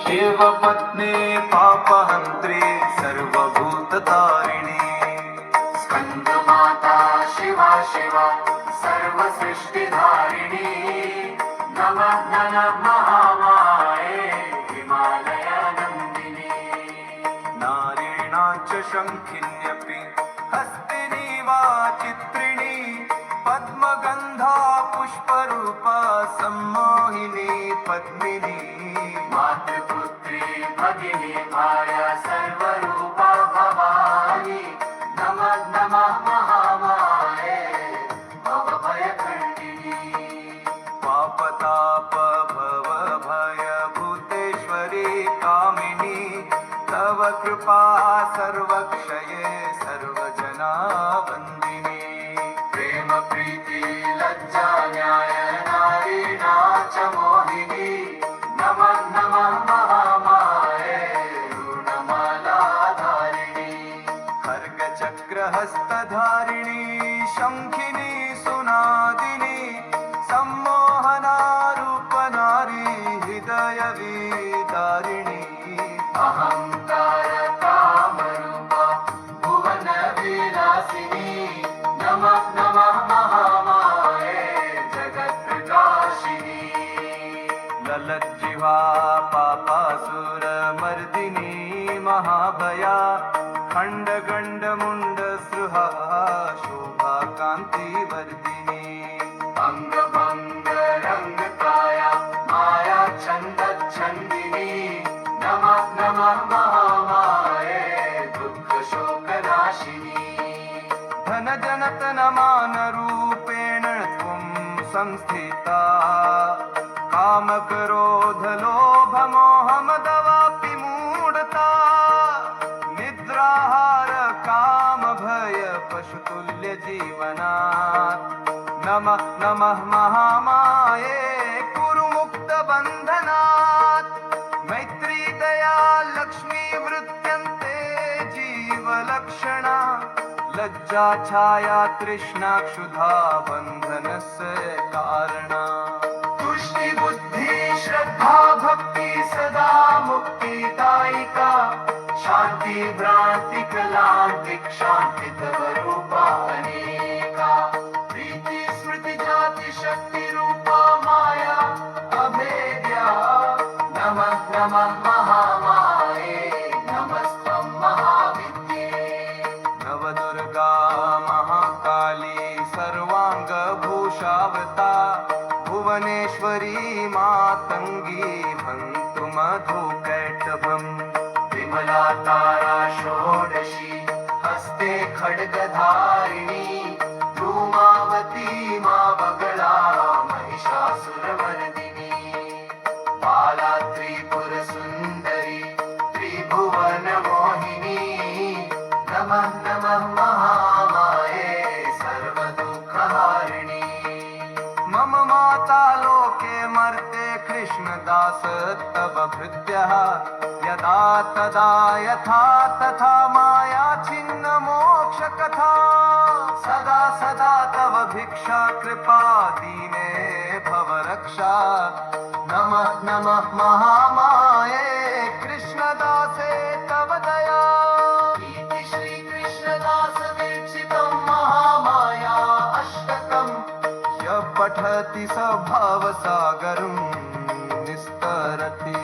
शिवपत्नी पापहन्त्री सर्वभूततारिणी स्कन्दमाता शिवा शिवा सर्वसृष्टिधारिणी नमः नमः महामाये हिमालयनन्दिनी नारायणाच शङ्खिन्यपि हस्तिनी वा चित्रिणी पद्मगन्धा पुष्परूपा सम्मोहिनी पद्मिनी मातृपुत्री भगिनी भार्या सर्वरूपा भवानी नमः नमः महामाये भवभयखण्डिनी पापताप भव भय भूतेश्वरी कामिनी तव कृपा सर्वक्षये सर्वजना वन्दिनी प्रेम प्रीति लज्जा न्याय नारीणा च मोहिनी नमः नमः महामाये ऋणमालाधारिणी खड्गचक्रहस्तधारिणी शङ्खिनी सुनादिनी सम्मोहनारूपनारी हृदयविदारिणी अहङ्कार कामरूपा भुवनविलासिनी नमः नमः महामाये जगत्प्रकाशिनी ललज्जिह्वा पापासुरमर्दिनी महाभया खण्डगण्डमुण्डसृहा शोभाकान्तिवर्धिनी अंगभंग रंगकाया माया छन्दच्छन्दिनी नमः नमः महामाये दुःखशोकनाशिनी धनजनतनमानरूपेण त्वं संस्थिता कामक्रोधलोभमोहमदवापि मूढता निद्राहार कामभय पशुतुल्यजीवनात् नमः नमः महामाये कुरु मुक्तबन्धनात् मैत्री दया लक्ष्मी वृत्यन्ते जीवलक्षणा लज्जा छाया तृष्णा क्षुधा बन्धनस्य कारणा तुष्टि बुद्धि श्रद्धा भक्ति सदा मुक्तिदायिका शांति भ्रांति कलांतिक शांति तव रूपा अनेका प्रीति स्मृति जाति शक्ति रूपा माया अभेद्या नमः नमः महामाये नमस्त्वं महाविद्ये नवदुर्गा महाकाली सर्वाङ्गभूषावता भुवनेश्वरी मातङ्गी भन्तु मधुकैटभम् विमला तारा षोडशी हस्ते खड्गधारिणी धूमावती मा बगला महिषासुरमर्दिनी बाला त्रिपुरसुन्दरी त्रिभुवनमोहिनी नमः नमः महामाये सर्वदुःखहारिणी मम माता लोके मर्ते कृष्णदास तव भृत्यः यदा तदा यथा तथा माया छिन्न मोक्षकथा सदा सदा तव भिक्षा कृपा दीने भव रक्षा नमः नमः महामाये कृष्णदासे तव दया इति श्री कृष्णदास विरचितं महामाया अष्टकम् यः पठति स भवसागरं निस्तरति